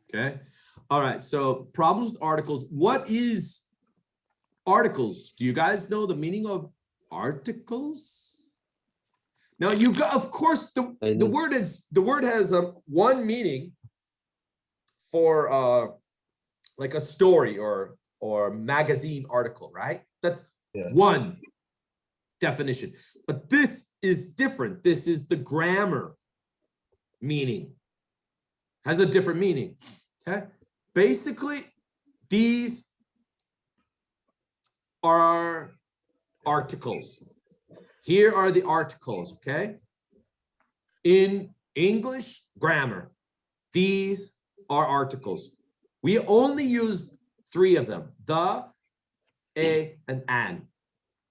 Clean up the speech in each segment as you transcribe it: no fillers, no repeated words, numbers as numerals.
Okay. All right. So problems with articles. What is articles? Do you guys know the meaning of articles? Now you got, of course, the word has one meaning for like a story or magazine article, right? That's one definition. But this is different. This is the grammar meaning. Has a different meaning. Okay. Basically, these are articles. Here are the articles, okay? In English grammar, these are articles. We only use 3 of them, the, a, and an,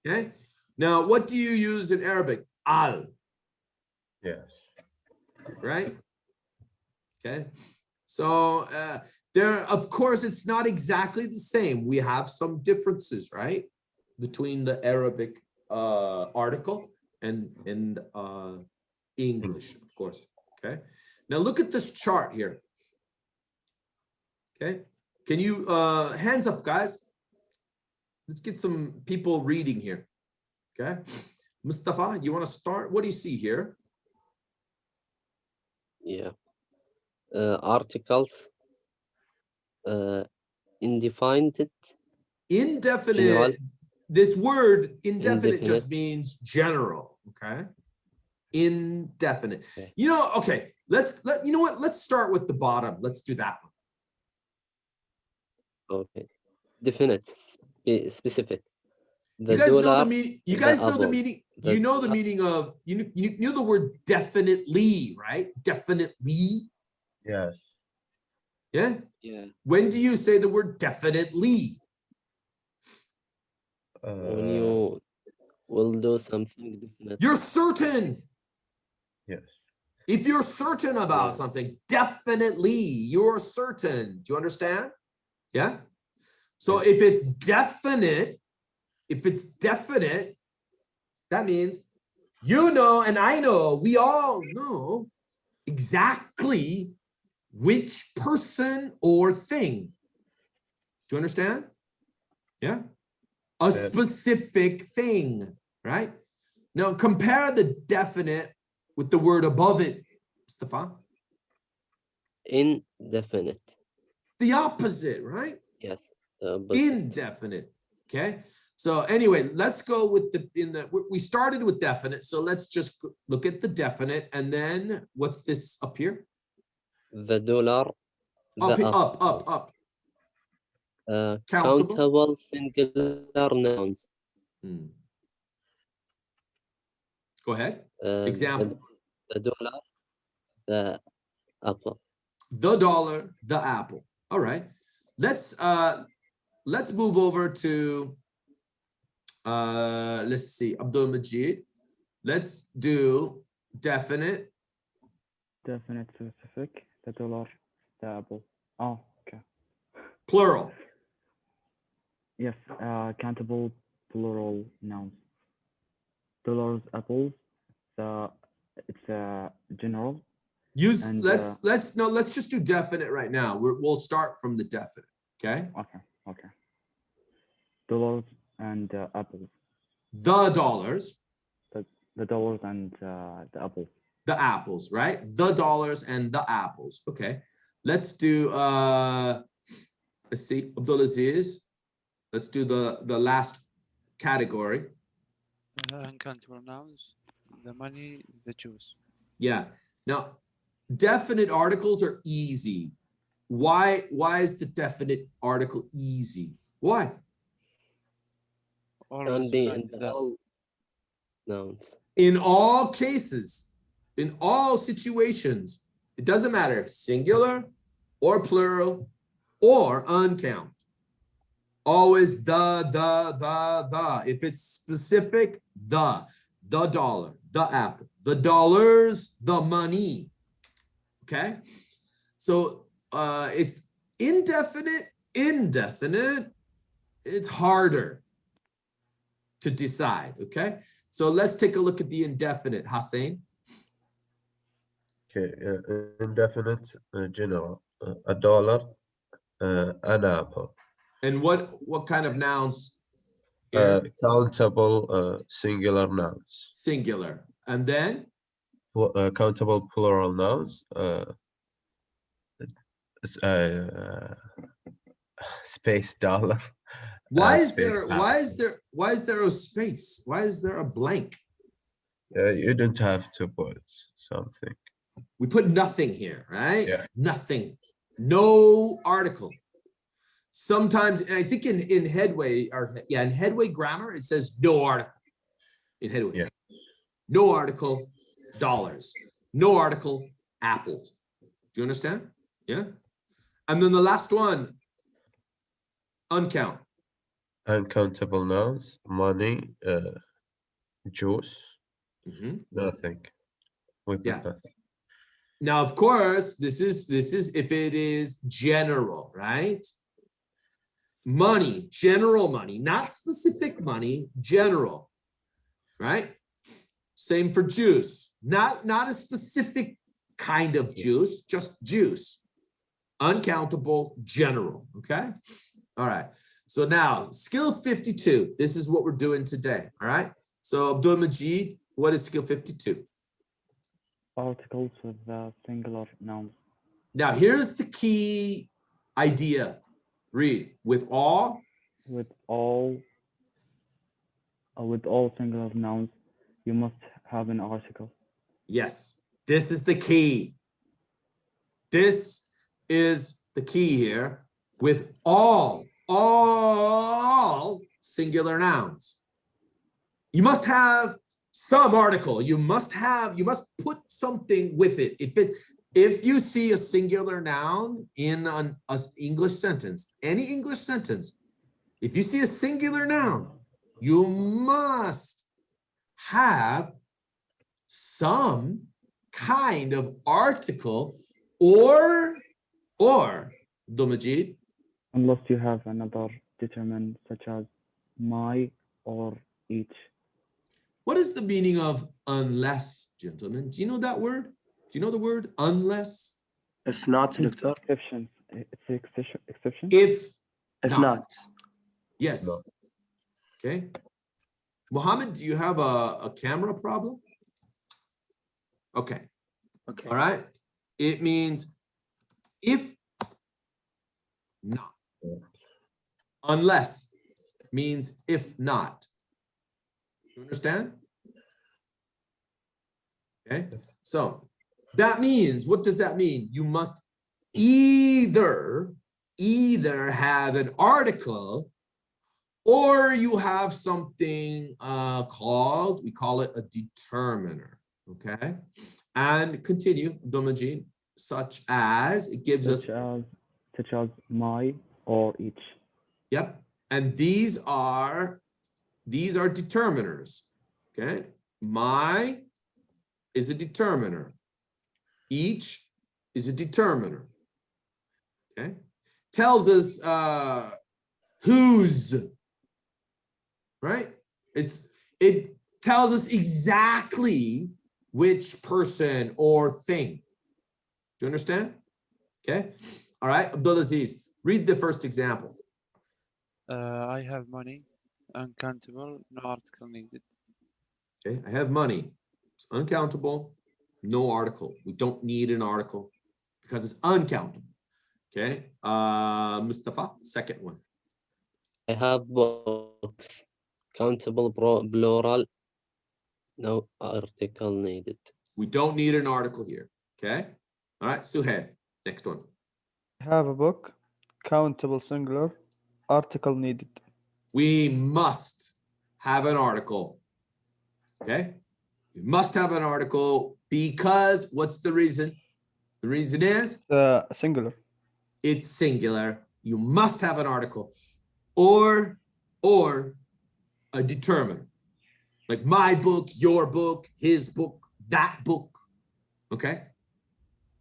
okay? Now, what do you use in Arabic? Al. Yes. Right? Okay. So there, of course, it's not exactly the same. We have some differences, right? Between the Arabic article and English, of course. Okay. Now look at this chart here. Okay. Can you hands up, guys? Let's get some people reading here. Okay. Mustafa, you want to start? What do you see here? Yeah. Articles. Indefinite. Indefinite. General. This word indefinite just means general. Okay. Indefinite. Okay. You know, okay. You know what? Let's start with the bottom. Let's do that one. Okay. Definite. Specific. You guys know the meaning. You guys know the meaning. You know the meaning of you know the word definitely, right? Definitely. Yes. Yeah. Yeah. When do you say the word definitely? When you will do something definite. You're certain. Yes. If you're certain about something, definitely you're certain. Do you understand? Yeah. So if it's definite, that means you know and I know, we all know exactly which person or thing. Do you understand? Yeah. A specific thing, right? Now compare the definite with the word above it, Mustafa. Indefinite. The opposite, right? Yes. Indefinite. Okay. So anyway, let's go with we started with definite. So let's just look at the definite. And then what's this up here? The dollar. Up. Countable singular nouns. Go ahead. Example. The dollar, the apple. The dollar, the apple. All right. Let's move over to let's see, Abdul Majid. Let's do definite. Definite, specific, the dollar, the apple. Oh, okay. Plural. Yes, countable plural nouns. Dollars, apples. It's general. Use let's just do definite right now. We'll start from the definite. Okay. Okay. Dollars and apples. The dollars. The dollars and the apples. The apples, right? The dollars and the apples. Okay. Let's do let's see, Abdulaziz. Let's do the last category. Uncountable nouns, the money, the juice. Yeah. Now, definite articles are easy. Why is the definite article easy? Why? Can be in all nouns. In all cases, in all situations, it doesn't matter, singular or plural or uncount. Always the. If it's specific, the dollar, the apple, the dollars, the money. Okay. So it's indefinite. It's harder to decide. Okay. So let's take a look at the indefinite, Hussein. Okay, indefinite, general, a dollar, an apple, And what kind of nouns? Here? countable, singular nouns, Singular. And then countable plural nouns, s- space dollar, why is space there apple. why is there a space? Why is there a blank? You don't have to put something. We put nothing here, right? Yeah. Nothing. No article. Sometimes, and I think in Headway, or yeah, in Headway grammar, it says no article. In Headway. Yeah. No article, dollars. No article, apples. Do you understand? Yeah. And then the last one, uncount. Uncountable nouns, money, juice, Mhm. nothing. We put Yeah. nothing. Now, of course, this is if it is general, right? Money, general money, not specific money, general, right? Same for juice, not a specific kind of juice, just juice. Uncountable, general, okay? All right, so now skill 52, this is what we're doing today, all right? So Abdul Majid, what is skill 52? Articles with singular nouns. Now here's the key idea. Read, with all With all singular nouns, you must have an article. yes, this is the key. This is the key here. With all singular nouns, you must have some article. You must put something with it. If you see a singular noun in an English sentence, any English sentence, if you see a singular noun, you must have some kind of article or Domajid. Unless you have another determinant such as my or each. What is the meaning of unless, gentlemen? Do you know that word? Do you know the word unless? If not, Doctor. Exceptions. It's exception. If not. Yes. No. Okay. Mohammed, do you have a camera problem? Okay. Okay. All right. It means if not. Unless means if not. You understand? Okay. So that means, what does that mean? You must either have an article or you have something called, we call it a determiner, okay? And continue, Domajin, such as, it gives us, such as my or each. yep, and these are determiners, okay? My is a determiner. Each is a determiner, okay? Tells us whose, right? It tells us exactly which person or thing. Do you understand? Okay. All right, Abdulaziz, read the first example. I have money, uncountable, no article needed. Okay, I have money. It's uncountable, no article. We don't need an article because it's uncountable. Okay. Mustafa, second one. I have books. Countable plural. No article needed. We don't need an article here. Okay. All right, Suhaib, next one. Have a book, countable singular, article needed. We must have an article. Okay. We must have an article because what's the reason? The reason is Singular. it's singular. You must have an article or a determiner. Like my book, your book, his book, that book. Okay.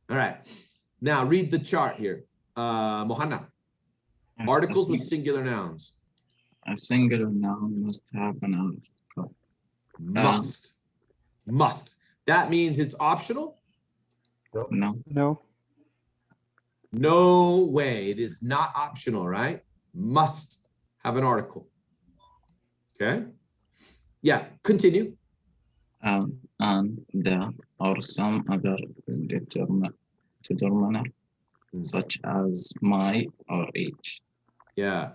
All right. Now read the chart here. Mohanna. Articles with singular nouns. A singular noun must have an article. Must. That means it's optional. No. No. No way. It is not optional, right? Must have an article. Okay. Yeah, continue. And the or some other determiner, such as my or each. Yeah.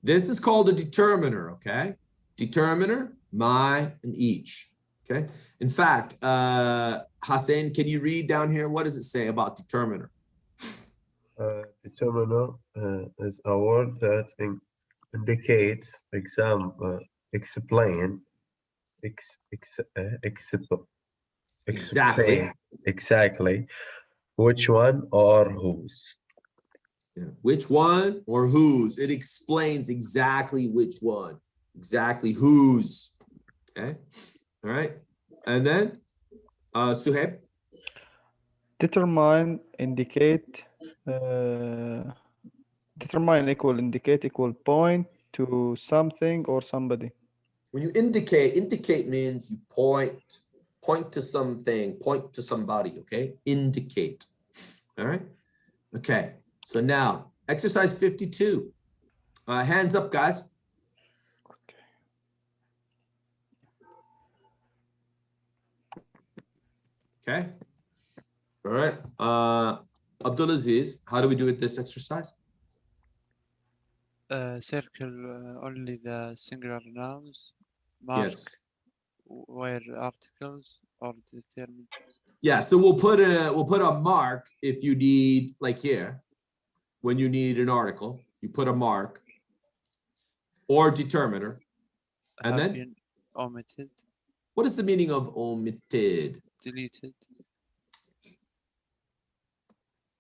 This is called a determiner, okay? Determiner, my, and each. Okay. In fact, Hussein, can you read down here? What does it say about determiner? Determiner is a word that indicates, explain, Exactly. explain exactly which one or whose. Yeah. Which one or whose? It explains exactly which one, exactly whose. Okay. All right. And then, Suhaib. Determine, indicate, determine equal, indicate equal, point to something or somebody. When you indicate means you point to something, point to somebody, okay? Indicate, all right? Okay, so now, exercise 52. Hands up, guys. Okay, all right. Abdulaziz, how do we do it this exercise? Circle only the singular nouns. Mark Yes. where articles are determined. Yeah, so we'll put a mark if you need, like here, when you need an article, you put a mark or determiner. And Have then, been omitted, what is the meaning of omitted? deleted.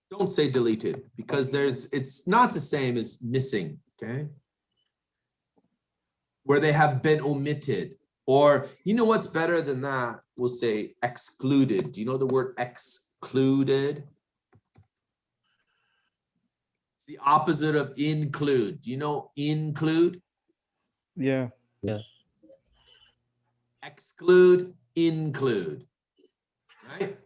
Don't say deleted because it's not the same as missing, okay? Where they have been omitted, or you know what's better than that? We'll say excluded. Do you know the word excluded? It's the opposite of include. Do you know include? Yeah. Yeah. Exclude, include, right?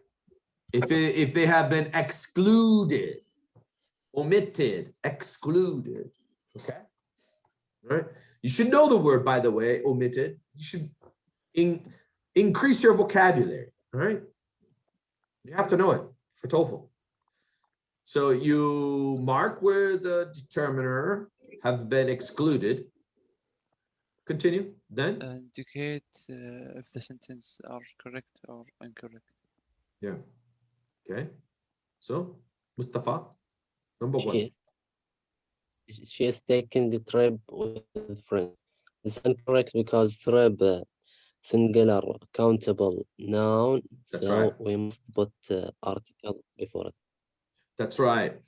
If they have been excluded, omitted, excluded, okay? All right? You should know the word, by the way, omitted. You should increase your vocabulary, all right? You have to know it for TOEFL. So you mark where the determiner have been excluded. Continue, then? Indicate if the sentence are correct or incorrect. Yeah, okay. So, Mustafa, number one. She is taking a trip with friends. It's incorrect because trip singular countable noun, That's so right. we must put article before it. That's right.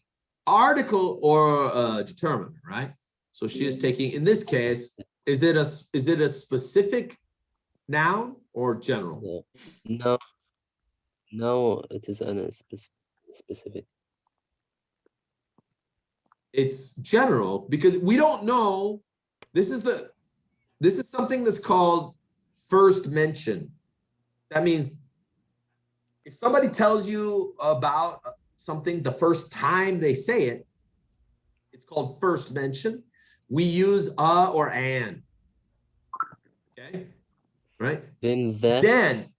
Article or determiner, right? So she is taking, in this case, is it a specific noun or general? No, it is an specific. It's general because we don't know. This is something that's called first mention. That means if somebody tells you about something the first time they say it, it's called first mention. We use a or an. Okay, right? Then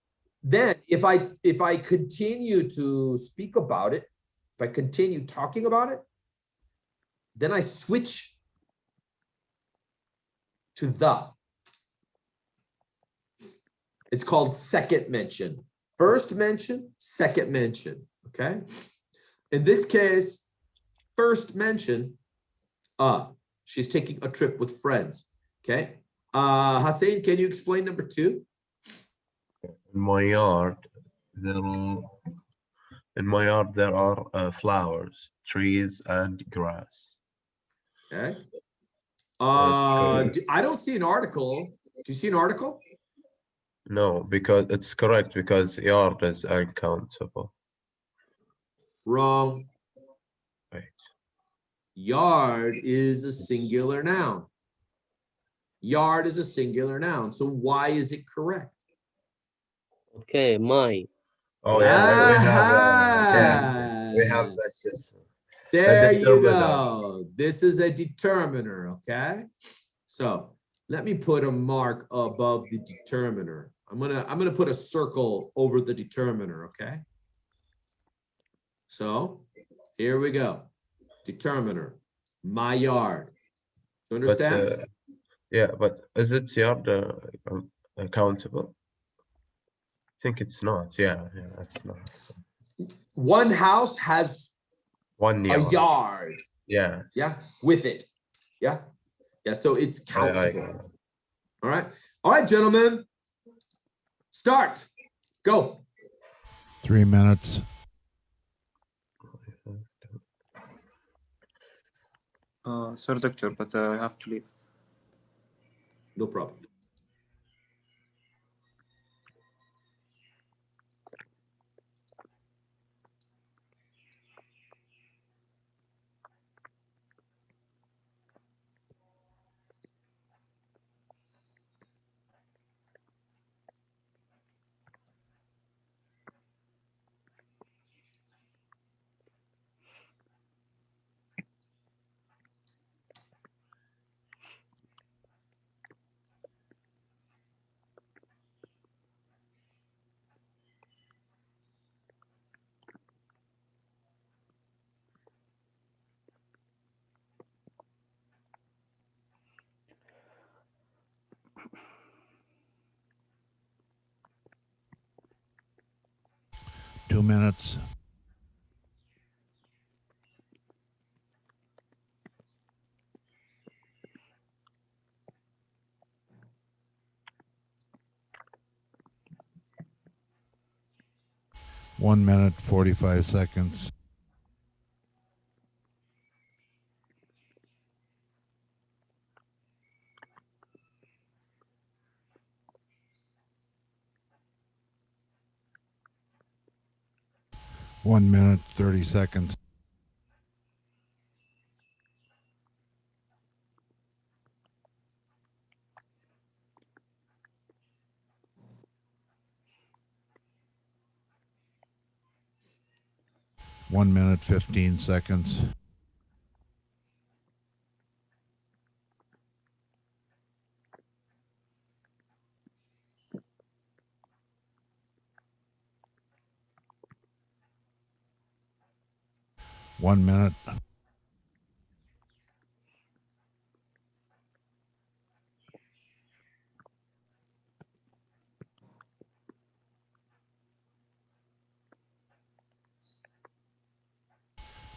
if I continue to speak about it, if I continue talking about it, then I switch to the. It's called second mention. First mention, second mention, okay? In this case, first mention, she's taking a trip with friends, okay? Hussein, can you explain number two? In my yard, there are flowers, trees, and grass. Okay. That's I don't see an article. Do you see an article? No, because it's correct because yard is uncountable. Wrong. Right. Yard is a singular noun. Yard is a singular noun. So why is it correct? Okay, my. Oh yeah, we have Ah, this. Yes. there you determiner. go. This is a determiner, okay? So let me put a mark above the determiner. I'm gonna put a circle over the determiner, okay? So here we go. Determiner, my yard. You But understand? yeah, but is it yard countable? I think it's not. Yeah, it's not. One house has 1 a yard. yard, Yeah, yeah, with it. Yeah, yeah, so it's countable. All right, gentlemen. Start. Go. 3 minutes. Sorry, doctor, but I have to leave. No problem. Two minutes. One minute, 45 seconds. One minute, 30 seconds. One minute, 15 seconds. One minute.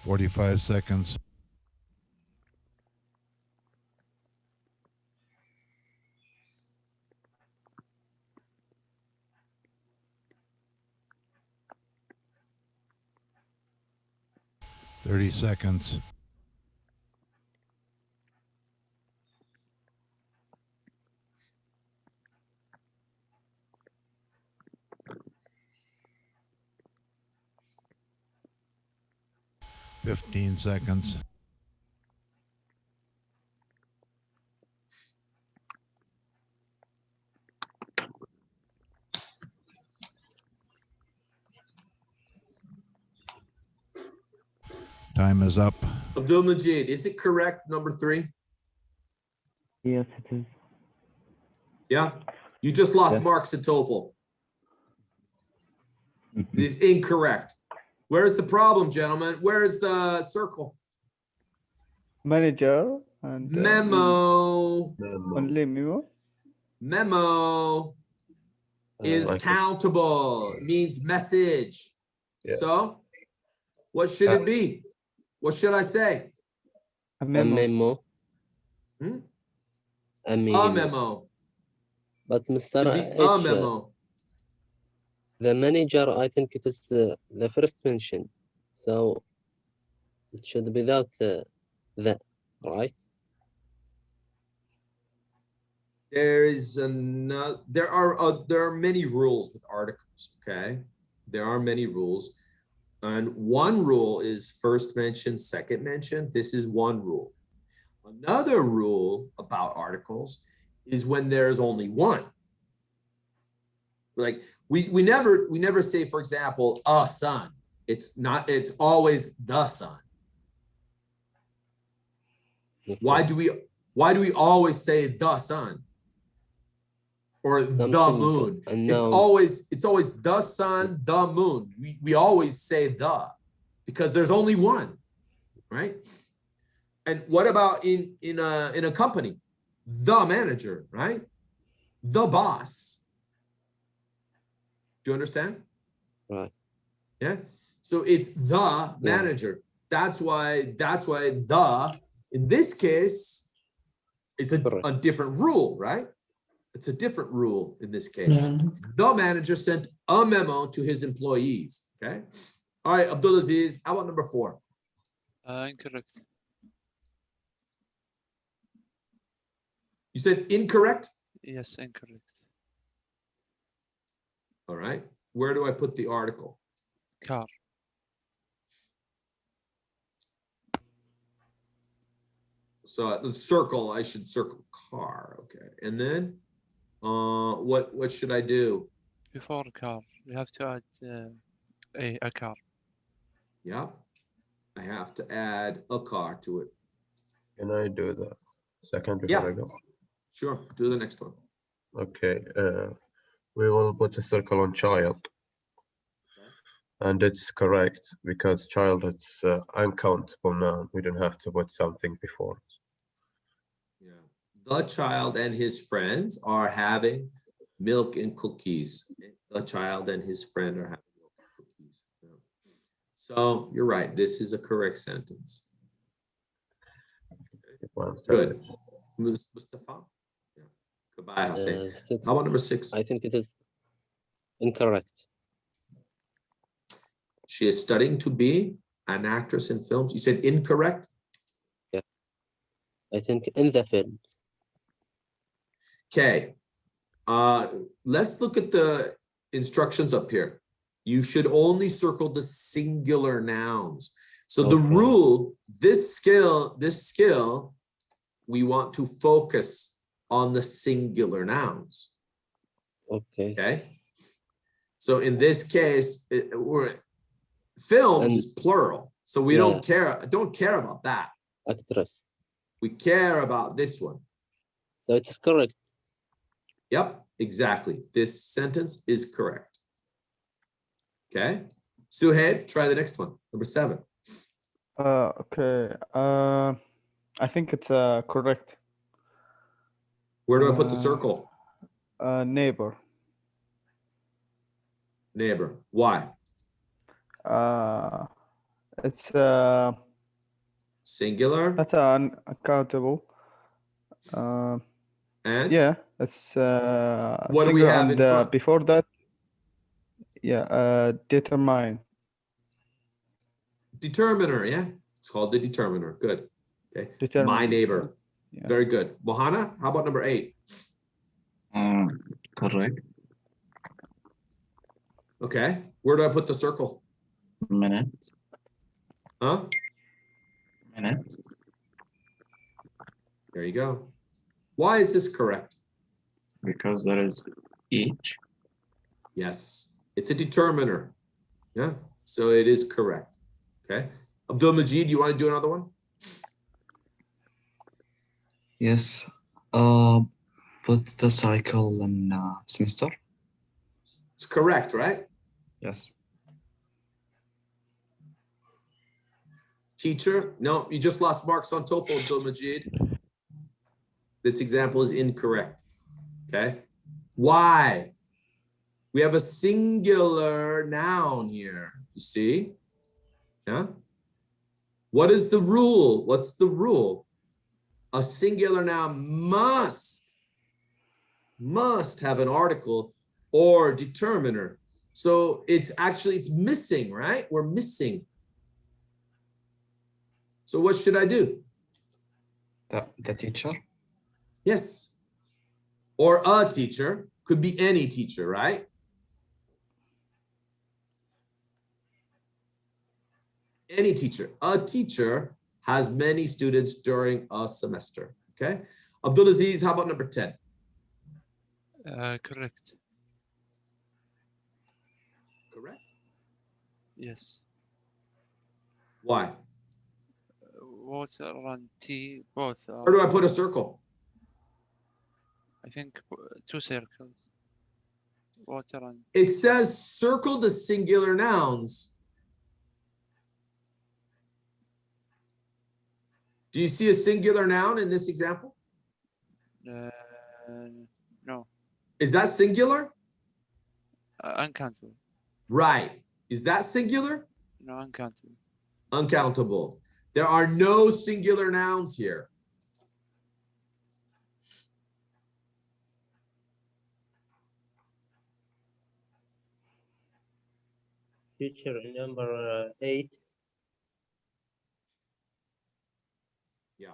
$45 seconds. $30 seconds. $15 seconds. Time is up. Abdul Majid, is it correct, number 3? Yes, it is. Yeah, you just lost Yes. marks at TOEFL. It is incorrect. Where's the problem, gentlemen? Where's the circle? Manager and Memo. only memo. Memo is like it. countable. It means message. Yeah. So what should it be? What should I say? A memo. Hmm? A A memo. memo. But Mr. Should be a H, memo. the manager, I think it is the first mentioned. So it should be without the, right? There is another. There are many rules with articles. Okay, there are many rules, and one rule is first mention, second mention. This is one rule. Another rule about articles is when there's only one. Like We never say, for example, a son. It's always the sun. Why do we always say the sun? Or the Something moon? unknown. It's always the sun, the moon. We always say the, because there's only one, right? And what about in a company? The manager, right? The boss. Do you understand? Right. Yeah. So it's the manager. That's why the, in this case, it's a different rule, right? It's a different rule in this case. The manager sent a memo to his employees. Okay. All right, Abdulaziz, how about number 4? Incorrect. You said incorrect? Yes, incorrect. All right. Where do I put the article? Car. So the circle, I should circle car. Okay. And then what should I do? Before car, you have to add a car. Yeah. I have to add a car to it. Can I do the second before I go? Sure. Do the next one. Okay. We will put a circle on child. And it's correct because child, it's uncountable noun. We don't have to put something before. Yeah. The child and his friends are having milk and cookies. The child and his friend are having milk and cookies. Yeah. So you're right. This is a correct sentence. Good. Mustafa? Yeah. Goodbye, Hussein. How about number 6? I think it is incorrect. She is studying to be an actress in films. You said incorrect? Yeah. I think in the films. Okay. Let's look at the instructions up here. You should only circle the singular nouns. So the rule, this skill, we want to focus on the singular nouns. Okay. So in this case, films is plural. So we don't care about that. Actress. We care about this one. So it is correct. Yep, exactly. This sentence is correct. Okay. Suhaib, try the next one. Number 7. Okay. I think it's correct. Where do I put the circle? Neighbor. Neighbor. Why? It's singular. That's uncountable. And yeah, it's what do we singular, have in and front? before that, yeah, determine. Determiner, yeah. It's called the determiner. Good. Okay. Determiner. My neighbor. Yeah. Very good. Mohana, how about number 8? Correct. Okay. Where do I put the circle? Minute. Huh? Minute. There you go. Why is this correct? Because there is each. Yes. It's a determiner. Yeah. So it is correct. Okay. Abdul Majid, you want to do another one? Yes. Put the cycle in semester. It's correct, right? Yes. Teacher, no, you just lost marks on TOEFL, Abdul Majid. This example is incorrect. Okay. Why? We have a singular noun here. You see? Yeah. What is the rule? What's the rule? A singular noun must have an article or determiner. So it's missing, right? We're missing. So what should I do? The teacher? Yes. Or a teacher. Could be any teacher, right? Any teacher. A teacher has many students during a semester. Okay. Abdulaziz, how about number 10? Correct. Yes. Why? Water and tea both are. Where do I put a circle? I think two circles. Water and It says circle the singular nouns. Do you see a singular noun in this example? no. Is that singular? Uncountable. Right. Is that singular? No, uncountable. Uncountable. There are no singular nouns here. Teacher, number 8. Yeah.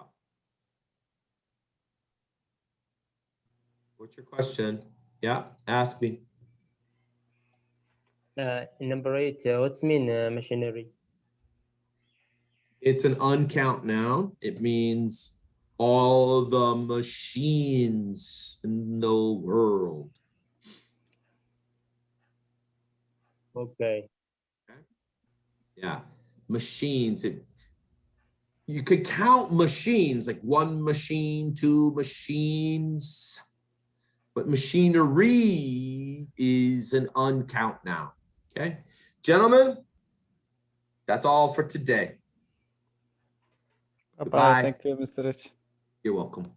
What's your question? Yeah, ask me. Number 8, what's mean machinery? It's an uncount noun. It means all the machines in the world. Okay. Yeah, machines. You could count machines, like one machine, two machines, but machinery is an uncount noun. Okay, gentlemen, that's all for today. Bye-bye. Goodbye. Thank you, Mr. Rich. You're welcome.